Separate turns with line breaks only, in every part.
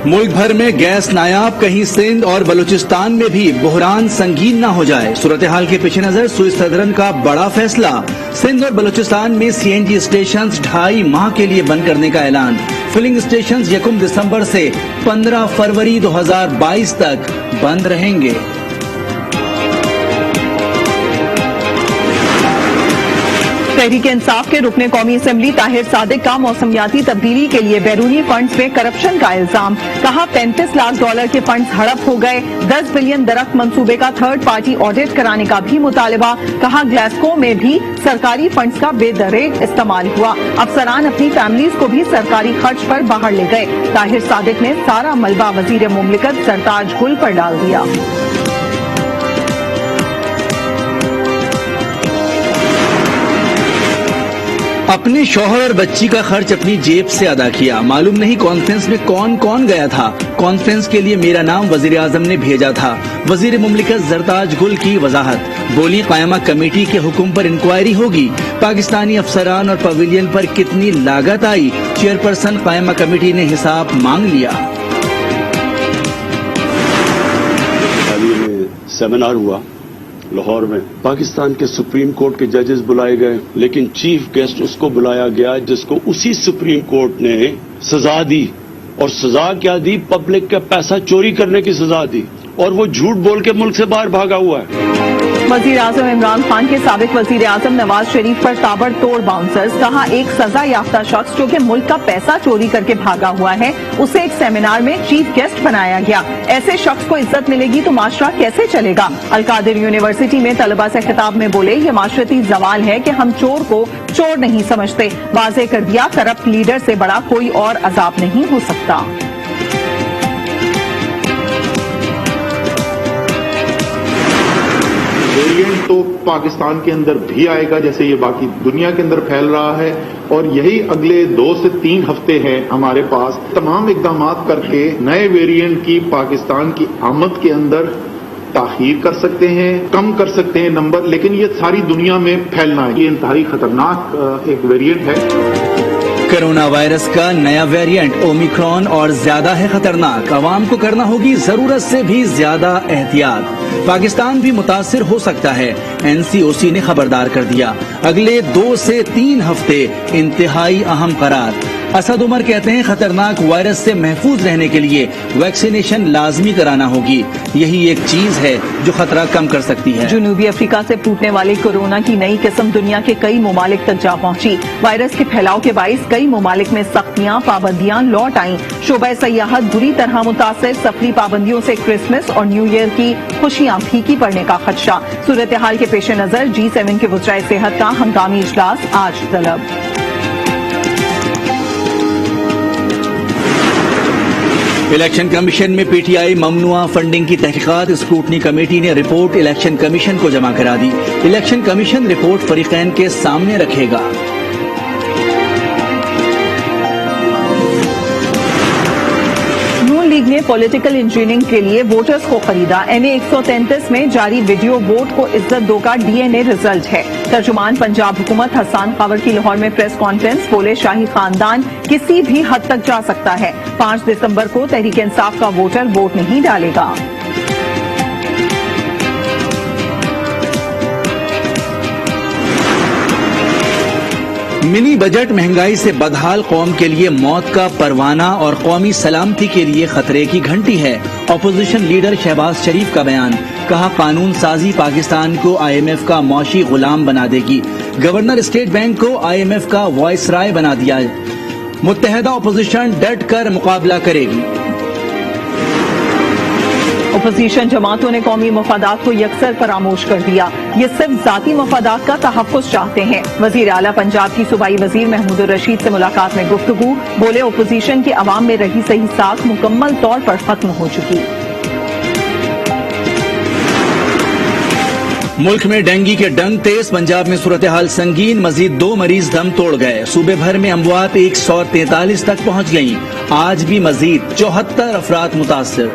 मुल्क भर में गैस नायाब, कहीं सिंध और बलूचिस्तान में भी बहरान संगीन न हो जाए। सूरत हाल के पेश नजर सुई सदरन का बड़ा फैसला। सिंध और बलूचिस्तान में CNG स्टेशन 2.5 माह के लिए बंद करने का ऐलान। फिलिंग स्टेशन 1 दिसंबर से 15 फरवरी 2022 तक बंद रहेंगे।
तहरीक इंसाफ के रुकने कौमी असेंबली ताहिर सादिक का मौसमियाती तब्दीली के लिए बैरूनी फंड्स में करप्शन का इल्जाम। कहा $35 लाख के फंड्स हड़प हो गए। 10 बिलियन दरख्त मंसूबे का थर्ड पार्टी ऑडिट कराने का भी मुतालबा। कहा ग्लासगो में भी सरकारी फंड्स का बेदरेग इस्तेमाल हुआ। अफसरान अपनी फैमिलीज को भी सरकारी खर्च पर बाहर ले गए। ताहिर सादिक ने सारा मलबा वजीर मुमलिकत सरताज गुल पर डाल दिया।
अपने शौहर और बच्ची का खर्च अपनी जेब से अदा किया। मालूम नहीं कॉन्फ्रेंस में कौन कौन गया था। कॉन्फ्रेंस के लिए मेरा नाम वजीर आजम ने भेजा था। वजीर मुमलिकत सरताज गुल की वजाहत। बोली कायमा कमेटी के हुक्म पर इंक्वायरी होगी। पाकिस्तानी अफसरान और पवेलियन पर कितनी लागत आई, चेयरपर्सन कायमा कमेटी ने हिसाब मांग लिया।
सेमिनार हुआ लाहौर में, पाकिस्तान के सुप्रीम कोर्ट के जजेस बुलाए गए, लेकिन चीफ गेस्ट उसको बुलाया गया जिसको उसी सुप्रीम कोर्ट ने सजा दी। और सजा क्या दी? पब्लिक का पैसा चोरी करने की सजा दी, और वो झूठ बोल के मुल्क से बाहर भागा हुआ है।
वजीर आजम इमरान खान के साबिक वजीर आजम नवाज शरीफ पर ताबड़तोड़ बाउंसर्स। कहा एक सजा याफ्ता शख्स जो कि मुल्क का पैसा चोरी करके भागा हुआ है, उसे एक सेमिनार में चीफ गेस्ट बनाया गया। ऐसे शख्स को इज्जत मिलेगी तो माशरा कैसे चलेगा? अलकादिर यूनिवर्सिटी में तलबा से खिताब में बोले ये माशरती जवाल है कि हम चोर को चोर नहीं समझते। वाज़ेह कर दिया करप्ट लीडर से बड़ा कोई और अजाब नहीं हो सकता।
वेरिएंट तो पाकिस्तान के अंदर भी आएगा जैसे ये बाकी दुनिया के अंदर फैल रहा है, और यही अगले 2 से 3 हफ्ते हैं हमारे पास तमाम इकदाम करके नए वेरिएंट की पाकिस्तान की आमद के अंदर ताखीर कर सकते हैं, कम कर सकते हैं नंबर, लेकिन ये सारी दुनिया में फैलना है। ये इंतहाई खतरनाक एक वेरिएंट है।
कोरोना वायरस का नया वेरिएंट ओमिक्रॉन और ज्यादा है खतरनाक। आवाम को करना होगी जरूरत से भी ज्यादा एहतियात। पाकिस्तान भी मुतासिर हो सकता है। NCOC ने खबरदार कर दिया। अगले 2 से 3 हफ्ते इंतहाई अहम करार। असद उमर कहते हैं खतरनाक वायरस से महफूज रहने के लिए वैक्सीनेशन लाजमी कराना होगी। यही एक चीज है जो खतरा कम कर सकती है।
जनूबी अफ्रीका से फूटने वाली कोरोना की नई किस्म दुनिया के कई ममालिक तक जा पहुंची। वायरस के फैलाव के बाइस कई ममालिक में सख्तियां, पाबंदियां लौट आईं। शोबा सयाहत बुरी तरह मुतासर। सफरी पाबंदियों से क्रिसमस और न्यू ईयर की खुशियां फीकी पड़ने का खदशा। सूरत हाल के पेश नजर G7 के वज़राए सेहत का हंगामी इजलास आज तलब।
इलेक्शन कमीशन में PTI ममनुआ फंडिंग की तहकीकात। स्क्रूटनी कमेटी ने रिपोर्ट इलेक्शन कमीशन को जमा करा दी। इलेक्शन कमीशन रिपोर्ट फरीकैन के सामने रखेगा।
लीग ने पॉलिटिकल इंजीनियरिंग के लिए वोटर्स को खरीदा। NA 133 में जारी वीडियो वोट को इज्जत दो का DNA रिजल्ट है। तर्जुमान पंजाब हुकूमत हसन खबर की लाहौर में प्रेस कॉन्फ्रेंस। बोले शाही खानदान किसी भी हद तक जा सकता है। 5 दिसंबर को तहरीक इंसाफ का वोटर वोट नहीं डालेगा।
मिनी बजट महंगाई से बदहाल कौम के लिए मौत का परवाना और कौमी सलामती के लिए खतरे की घंटी है। अपोजिशन लीडर शहबाज शरीफ का बयान। कहा कानून साजी पाकिस्तान को IMF का मौशी गुलाम बना देगी। गवर्नर स्टेट बैंक को IMF का वॉइसराय बना दिया। मुत्तहदा अपोजिशन डट कर मुकाबला करेगी।
अपोजिशन जमातों ने कौमी मफादात को यकसर फरामोश कर दिया। ये सिर्फ जाती मफादात का तहफ़्फ़ुज़ चाहते हैं। वज़ीर आला पंजाब की सूबाई वज़ीर महमूद रशीद से मुलाकात में गुफ्तगू। बोले अपोजिशन के अवाम में रही सही साख मुकम्मल तौर पर खत्म हो चुकी।
मुल्क में डेंगू के डंग तेज। पंजाब में सूरत हाल संगीन। मजीद 2 मरीज दम तोड़ गए। सूबे भर में अमवात 143 तक पहुंच गयी। आज भी मजीद 74 अफराद मुतासिर।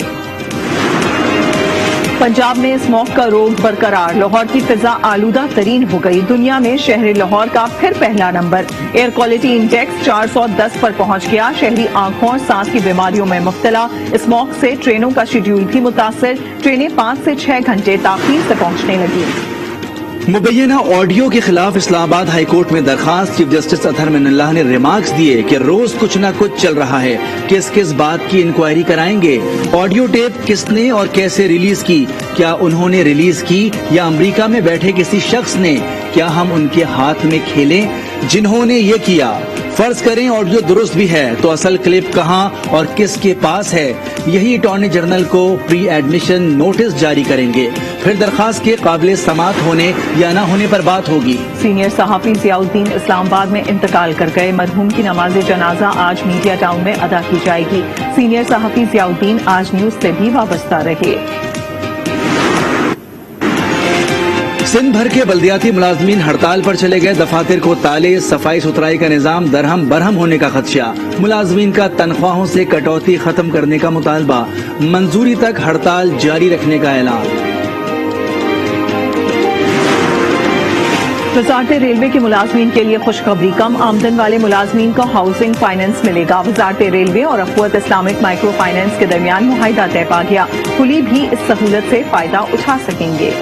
पंजाब में स्मॉग का रोग बरकरार, लाहौर की फिजा आलूदा तरीन हो गई। दुनिया में शहर लाहौर का फिर पहला नंबर। एयर क्वालिटी इंडेक्स 410 पर पहुंच गया। शहरी आंखों और सांस की बीमारियों में मुब्तला। स्मॉग से ट्रेनों का शेड्यूल भी मुतासिर। ट्रेनें 5 से 6 घंटे ताखीर से पहुंचने लगी।
मुबैना ऑडियो के खिलाफ इस्लामाबाद हाई कोर्ट में दरखास्त। चीफ जस्टिस अतहर मिनल्लाह ने रिमार्क्स दिए कि रोज कुछ न कुछ चल रहा है, किस किस बात की इंक्वायरी कराएंगे, ऑडियो टेप किसने और कैसे रिलीज की, क्या उन्होंने रिलीज की या अमेरिका में बैठे किसी शख्स ने, क्या हम उनके हाथ में खेलें जिन्होंने ये किया। फर्ज करें ऑडियो दुरुस्त भी है तो असल क्लिप कहां और किसके पास है, यही अटॉर्नी जनरल को प्री एडमिशन नोटिस जारी करेंगे। फिर दरखास्त के काबिल समाअत होने या न होने पर बात होगी।
सीनियर सहाफी जियाउद्दीन इस्लामाबाद में इंतकाल कर गए। मरहूम की नमाज जनाजा आज मीडिया टाउन में अदा की जाएगी। सीनियर सहाफी जियाउद्दीन आज न्यूज से भी वाबस्ता रहे।
सिंध भर के बल्दियाती मुलाजमीन हड़ताल पर चले गए। दफातर को ताले, सफाई सुथराई का निजाम दरहम बरहम होने का खदशा। मुलाजमीन का तनख्वाहों से कटौती खत्म करने का मुतालबा। मंजूरी तक हड़ताल जारी रखने का ऐलान।
वजारत रेलवे के मुलाजमीन के लिए खुशखबरी, कम आमदन वाले मुलाजमीन को हाउसिंग फाइनेंस मिलेगा। वजारत रेलवे और अखवत इस्लामिक माइक्रो फाइनेंस के दरमियान मुआहिदा तय पा गया। कुली भी इस सहूलत से फायदा उठा सकेंगे।